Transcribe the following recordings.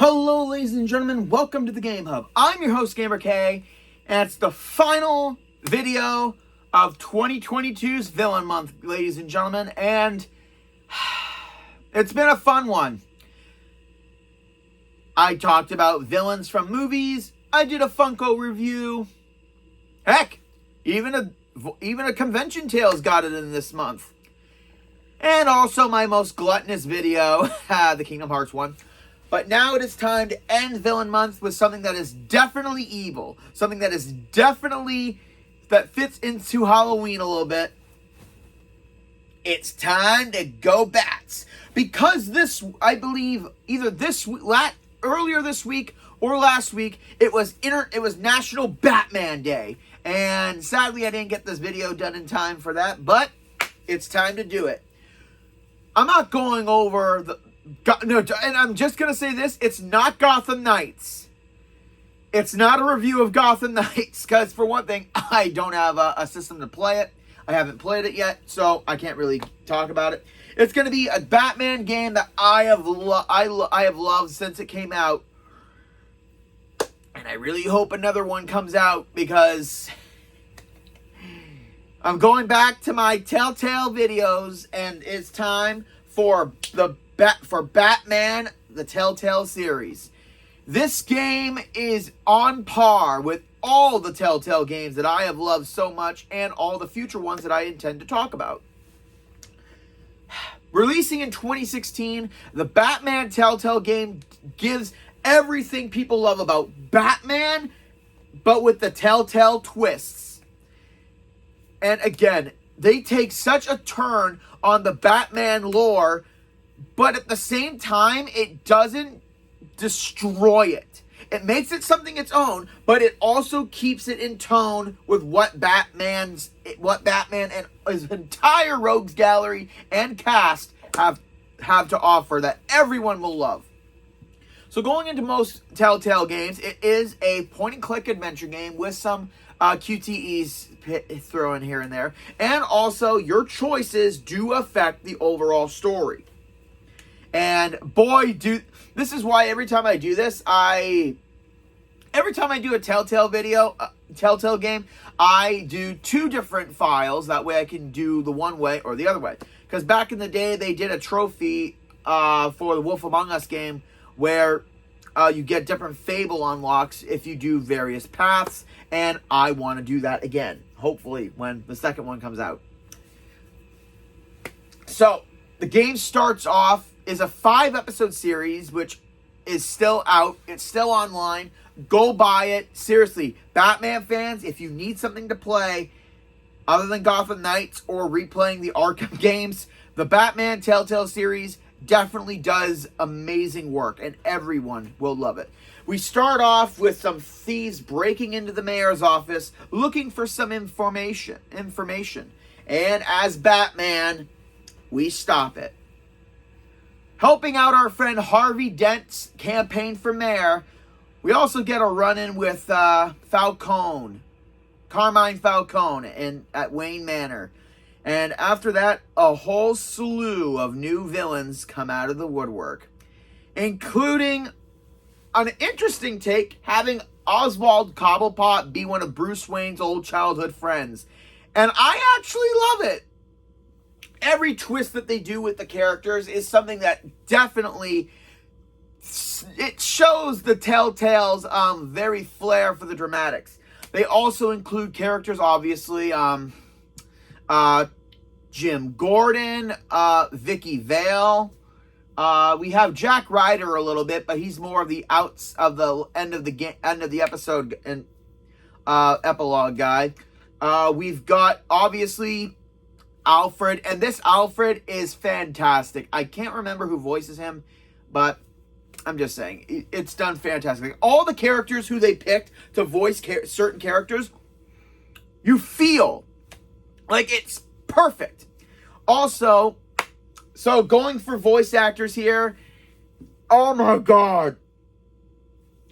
Hello, ladies and gentlemen. Welcome to the Game Hub. I'm your host, GamerK, and it's the final video of 2022's Villain Month, ladies and gentlemen, and it's been a fun one. I talked about villains from movies. I did a Funko review. Heck, even a Convention Tales got it in this month. And also my most gluttonous video, the Kingdom Hearts one. But now it is time to end Villain Month with something that is definitely evil. Something that is definitely, that fits into Halloween a little bit. It's time to go bats. Because this, I believe, either this earlier this week or last week, it was National Batman Day. And sadly, I didn't get this video done in time for that, but it's time to do it. I'm not going over and I'm just going to say this, it's not Gotham Knights. It's not a review of Gotham Knights, because for one thing, I don't have a system to play it. I haven't played it yet, so I can't really talk about it. It's going to be a Batman game that I have loved since it came out. And I really hope another one comes out, because I'm going back to my Telltale videos, and it's time for Batman, the Telltale series. This game is on par with all the Telltale games that I have loved so much, and all the future ones that I intend to talk about. Releasing in 2016, the Batman Telltale game gives everything people love about Batman, but with the Telltale twists. And again, they take such a turn on the Batman lore, but at the same time, it doesn't destroy it. It makes it something its own, but it also keeps it in tone with what Batman and his entire rogues gallery and cast have to offer that everyone will love. So going into most Telltale games, it is a point-and-click adventure game with some QTEs thrown here and there. And also, your choices do affect the overall story. And boy, this is why every time I do this, every time I do a Telltale video, Telltale game, I do two different files. That way I can do the one way or the other way. Because back in the day, they did a trophy for the Wolf Among Us game where you get different Fable unlocks if you do various paths. And I want to do that again, hopefully, when the second one comes out. So, the game starts off, is a 5-episode series, which is still out. It's still online. Go buy it. Seriously, Batman fans, if you need something to play other than Gotham Knights or replaying the Arkham games, the Batman Telltale series definitely does amazing work, and everyone will love it. We start off with some thieves breaking into the mayor's office looking for some information. And as Batman, we stop it. Helping out our friend Harvey Dent's campaign for mayor, we also get a run-in with Carmine Falcone at Wayne Manor. And after that, a whole slew of new villains come out of the woodwork, including an interesting take, having Oswald Cobblepot be one of Bruce Wayne's old childhood friends. And I actually love it. Every twist that they do with the characters is something that definitely, it shows the Telltale's very flair for the dramatics. They also include characters, obviously, Jim Gordon, Vicky Vale. We have Jack Ryder a little bit, but he's more of the end of the episode and epilogue guy. We've got obviously Alfred, and this Alfred is fantastic. I can't remember who voices him, but I'm just saying, it's done fantastic. All the characters who they picked to voice certain characters, you feel like it's perfect. Also, so going for voice actors here, oh my god.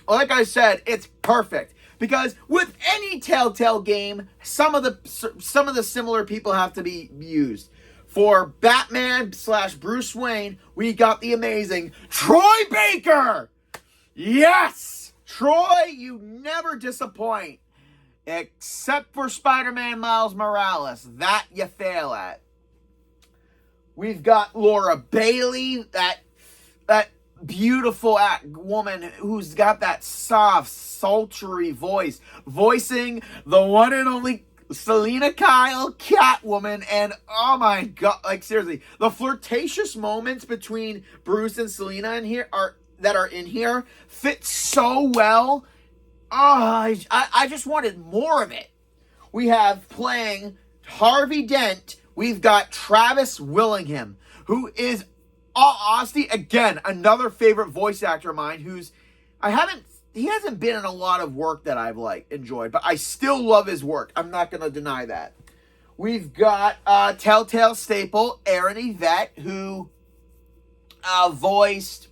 Like I said, it's perfect. Because with any Telltale game, some of the similar people have to be used. For Batman / Bruce Wayne, we got the amazing Troy Baker. Yes! Troy, you never disappoint. Except for Spider-Man Miles Morales. That you fail at. We've got Laura Bailey, that beautiful woman who's got that soft, sultry voice, voicing the one and only Selena Kyle, Catwoman, and oh my god, like seriously, the flirtatious moments between Bruce and Selena in here are in here fit so well. Oh, I just wanted more of it. We have playing Harvey Dent. We've got Travis Willingham, who is, honestly, again, another favorite voice actor of mine. He hasn't been in a lot of work that I've enjoyed, but I still love his work. I'm not going to deny that. We've got Telltale staple Aaron Yvette, who voiced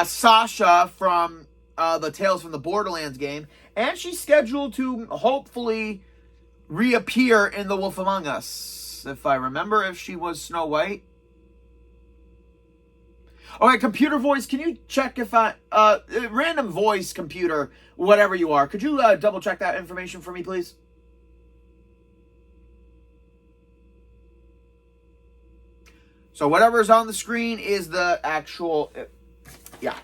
Sasha from the Tales from the Borderlands game, and she's scheduled to hopefully reappear in The Wolf Among Us, if I remember, if she was Snow White. Okay, computer voice, can you check if random voice computer, whatever you are, could you double check that information for me, please? So whatever's on the screen is the actual, yeah.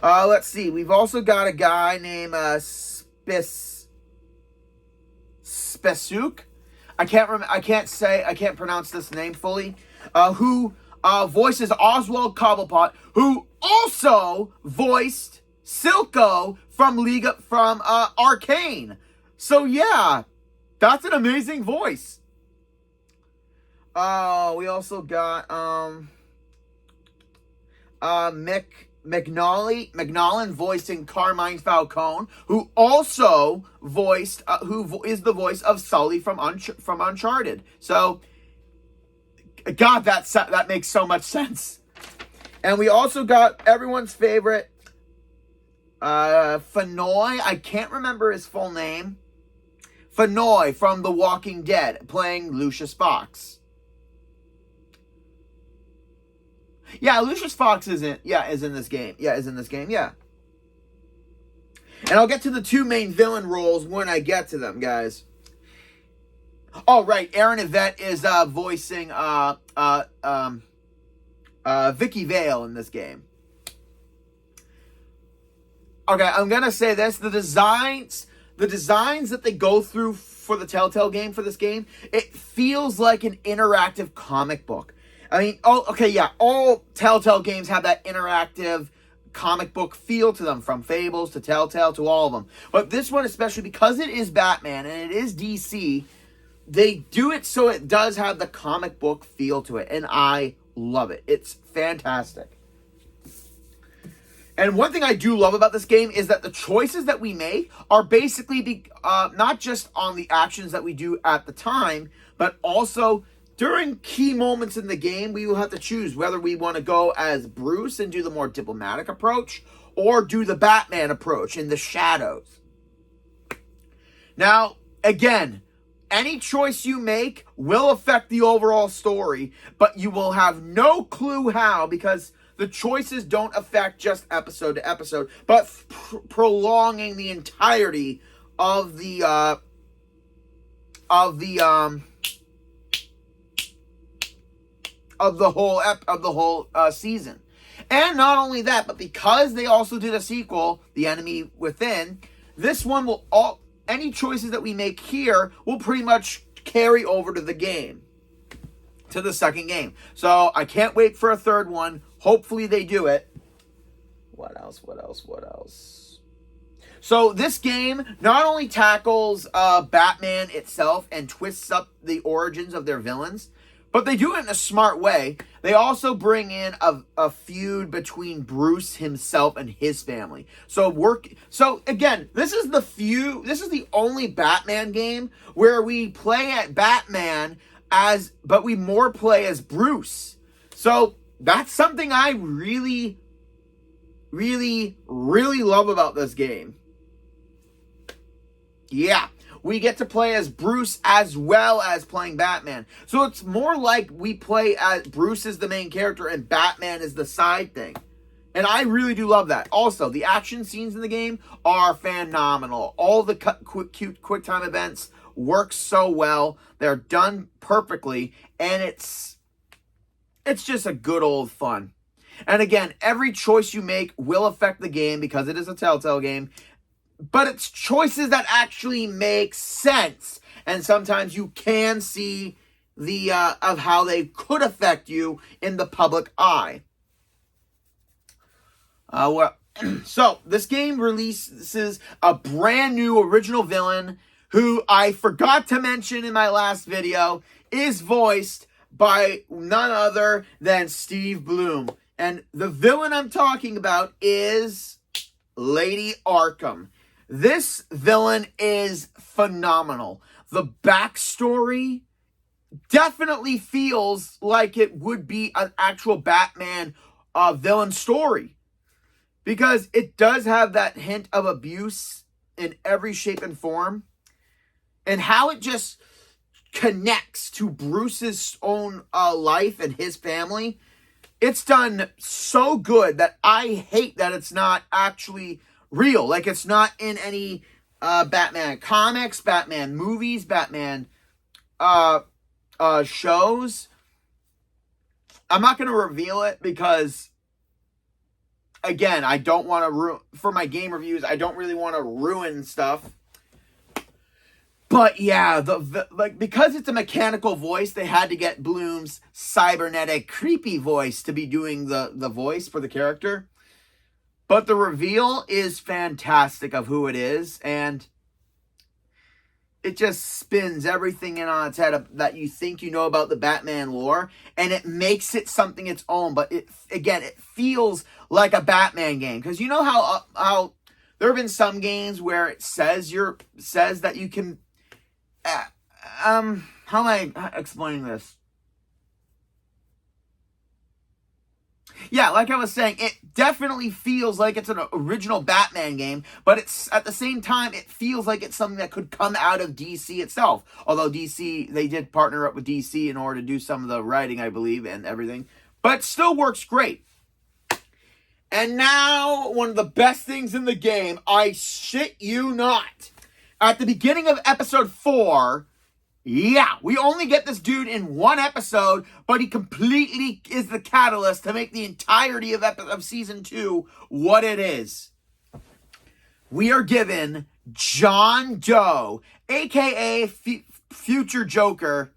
Let's see. We've also got a guy named Spesuk. I can't pronounce this name fully. Who voices Oswald Cobblepot, who also voiced Silco from Arcane. So yeah, that's an amazing voice. We also got McNaughton voicing Carmine Falcone, who also voiced is the voice of Sully from Uncharted. So, God, that makes so much sense. And we also got everyone's favorite Fenoy. I can't remember his full name. Fenoy from The Walking Dead, playing Lucius Fox. Yeah, Lucius Fox is in this game. Yeah. And I'll get to the two main villain roles when I get to them, guys. Oh, right. Aaron Yvette is voicing Vicky Vale in this game. Okay, I'm going to say this. The designs that they go through for the Telltale game, for this game, it feels like an interactive comic book. I mean, all Telltale games have that interactive comic book feel to them, from Fables to Telltale to all of them. But this one, especially because it is Batman and it is DC, they do it so it does have the comic book feel to it, and I love it. It's fantastic. And one thing I do love about this game is that the choices that we make are basically not just on the actions that we do at the time, but also during key moments in the game, we will have to choose whether we want to go as Bruce and do the more diplomatic approach, or do the Batman approach in the shadows. Now, again, any choice you make will affect the overall story, but you will have no clue how, because the choices don't affect just episode to episode, but prolonging the entirety of the whole season. And not only that, but because they also did a sequel, The Enemy Within, this one will any choices that we make here will pretty much carry over to the game, to the second game. So I can't wait for a third one. Hopefully they do it. What else? So this game not only tackles Batman itself and twists up the origins of their villains, but they do it in a smart way. They also bring in a feud between Bruce himself and his family. So again, this is the only Batman game where we play at Batman but we more play as Bruce. So that's something I really, really, really love about this game. Yeah. We get to play as Bruce as well as playing Batman. So it's more like we play as Bruce is the main character and Batman is the side thing. And I really do love that. Also, the action scenes in the game are phenomenal. All the cute quick-time events work so well. They're done perfectly. And it's just a good old fun. And again, every choice you make will affect the game because it is a Telltale game. But it's choices that actually make sense. And sometimes you can see the of how they could affect you in the public eye. So this game releases a brand new original villain who I forgot to mention in my last video is voiced by none other than Steve Bloom. And the villain I'm talking about is Lady Arkham. This villain is phenomenal. The backstory definitely feels like it would be an actual Batman villain story. Because it does have that hint of abuse in every shape and form. And how it just connects to Bruce's own life and his family. It's done so good that I hate that it's not actually real. Like, it's not in any Batman comics, Batman movies, Batman shows. I'm not going to reveal it because, again, I don't want to for my game reviews, I don't really want to ruin stuff. But yeah, because it's a mechanical voice, they had to get Bloom's cybernetic, creepy voice to be doing the voice for the character. But the reveal is fantastic of who it is, and it just spins everything in on its head that you think you know about the Batman lore, and it makes it something its own. But it feels like a Batman game, because you know how there have been some games where it says that you can. How am I explaining this? Yeah, like I was saying, it definitely feels like it's an original Batman game, but it's at the same time, it feels like it's something that could come out of DC itself. Although DC, they did partner up with DC in order to do some of the writing, I believe, and everything. But it still works great. And now, one of the best things in the game, I shit you not. At the beginning of episode 4, yeah, we only get this dude in one episode, but he completely is the catalyst to make the entirety of season 2 what it is. We are given John Doe, aka Future Joker.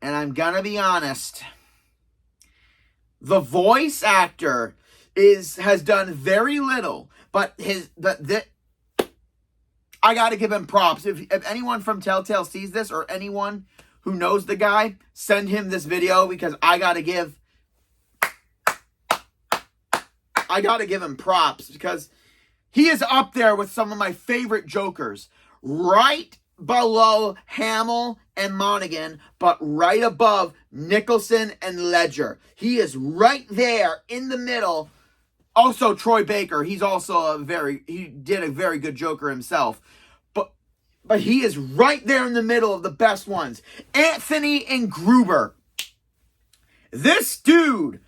And I'm gonna be honest, the voice actor has done very little. But I got to give him props. If anyone from Telltale sees this, or anyone who knows the guy, send him this video, because I got to give him props, because he is up there with some of my favorite Jokers. Right below Hamill and Monaghan, but right above Nicholson and Ledger. He is right there in the middle. Also, Troy Baker, he did a very good Joker himself. But he is right there in the middle of the best ones. Anthony and Gruber. This dude,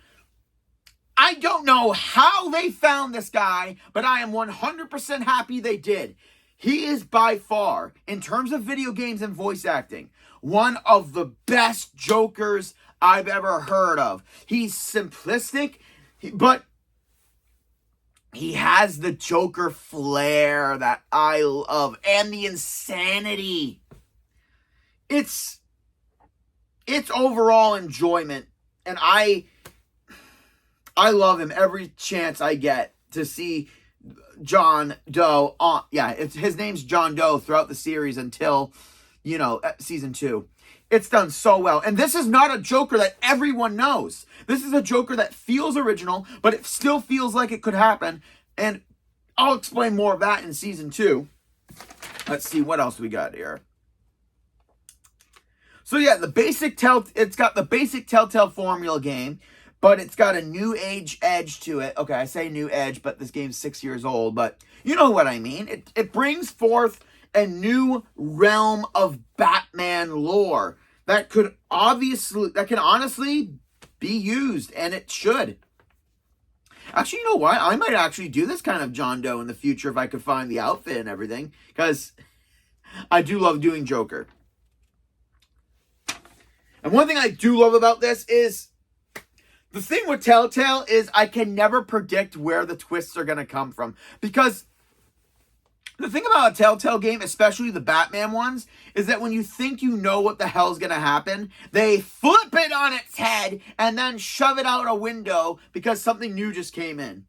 I don't know how they found this guy, but I am 100% happy they did. He is by far, in terms of video games and voice acting, one of the best Jokers I've ever heard of. He's simplistic, but he has the Joker flair that I love, and the insanity. It's overall enjoyment, and I love him every chance I get to see John Doe on. Yeah, his name's John Doe throughout the series until, season 2. It's done so well. And this is not a Joker that everyone knows. This is a Joker that feels original, but it still feels like it could happen. And I'll explain more of that in season 2. Let's see what else we got here. So yeah, it's got the basic Telltale formula game, but it's got a new age edge to it. Okay, I say new edge, but this game's 6 years old, but you know what I mean. It brings forth a new realm of Batman lore that can honestly be used, and it should. Actually, you know what? I might actually do this kind of John Doe in the future if I could find the outfit and everything, because I do love doing Joker. And one thing I do love about this is, the thing with Telltale is I can never predict where the twists are going to come from. Because the thing about a Telltale game, especially the Batman ones, is that when you think you know what the hell's going to happen, they flip it on its head and then shove it out a window because something new just came in.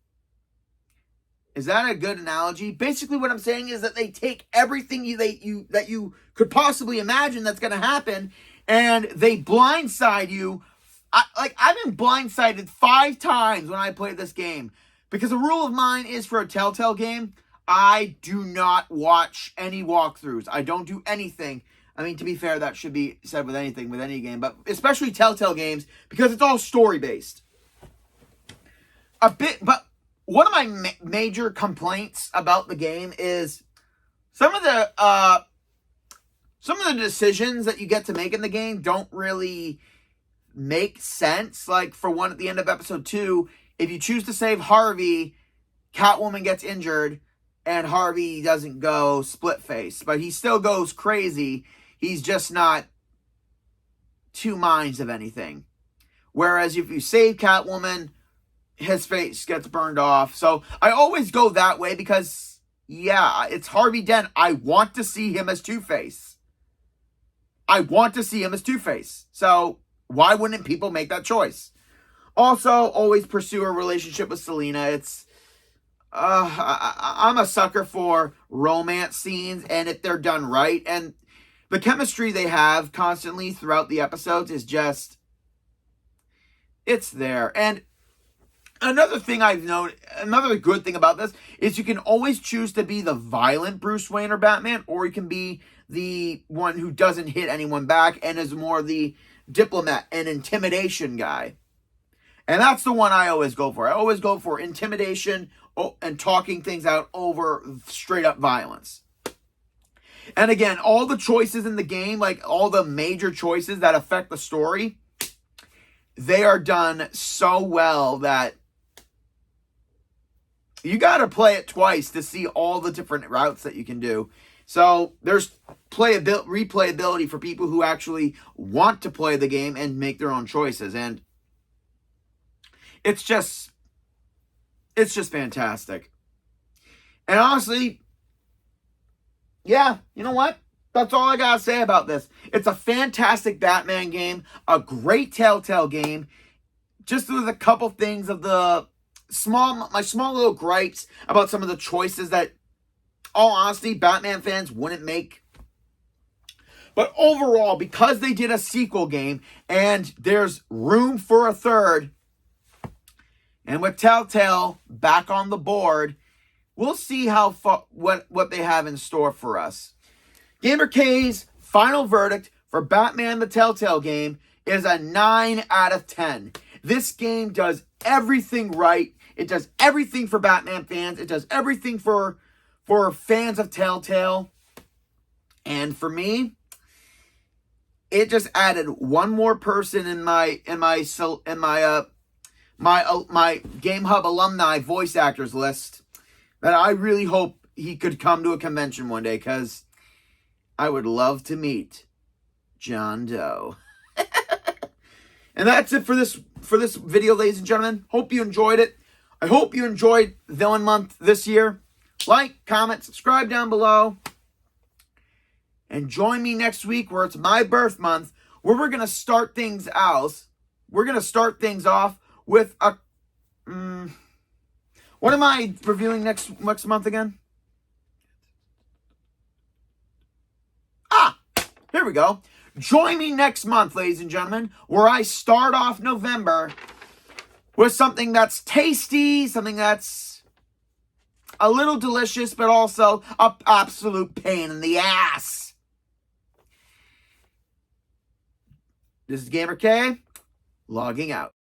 Is that a good analogy? Basically what I'm saying is that they take everything that you could possibly imagine that's going to happen, and they blindside you. I've been blindsided 5 times when I played this game. Because a rule of mine is, for a Telltale game, I do not watch any walkthroughs. I don't do anything. I mean, to be fair, that should be said with anything, with any game. But especially Telltale games, because it's all story-based. But one of my major complaints about the game is some of the decisions that you get to make in the game don't really make sense. Like, for one, at the end of episode 2, if you choose to save Harvey, Catwoman gets injured, and Harvey doesn't go split face, but he still goes crazy. He's just not 2 minds of anything. Whereas if you save Catwoman, his face gets burned off. So I always go that way because, yeah, it's Harvey Dent. I want to see him as Two-Face. So why wouldn't people make that choice? Also, always pursue a relationship with Selena. It's, I'm a sucker for romance scenes, and if they're done right, and the chemistry they have constantly throughout the episodes is just, it's there. And another thing I've noted, another good thing about this, is you can always choose to be the violent Bruce Wayne or Batman, or you can be the one who doesn't hit anyone back and is more the diplomat and intimidation guy. And that's the one I always go for. I always go for intimidation and talking things out over straight up violence. And again, all the choices in the game, like all the major choices that affect the story, they are done so well that you got to play it twice to see all the different routes that you can do. So there's replayability for people who actually want to play the game and make their own choices. And it's just fantastic. And honestly, yeah, you know what? That's all I gotta say about this. It's a fantastic Batman game, a great Telltale game, just with a couple things of my small little gripes about some of the choices that, all honesty, Batman fans wouldn't make. But overall, because they did a sequel game and there's room for a third, and with Telltale back on the board, we'll see what they have in store for us. GamerK's final verdict for Batman the Telltale game is a 9 out of 10. This game does everything right. It does everything for Batman fans. It does everything for fans of Telltale. And for me, it just added one more person in my Game Hub alumni voice actors list that I really hope he could come to a convention one day, because I would love to meet John Doe. And that's it for this video, ladies and gentlemen. Hope you enjoyed it. I hope you enjoyed Villain Month this year. Like, comment, subscribe down below. And join me next week, where it's my birth month, where we're going to start things out. We're going to start things off with a... what am I reviewing next month again? Here we go. Join me next month, ladies and gentlemen, where I start off November with something that's tasty, something that's a little delicious, but also an absolute pain in the ass. This is GamerK, logging out.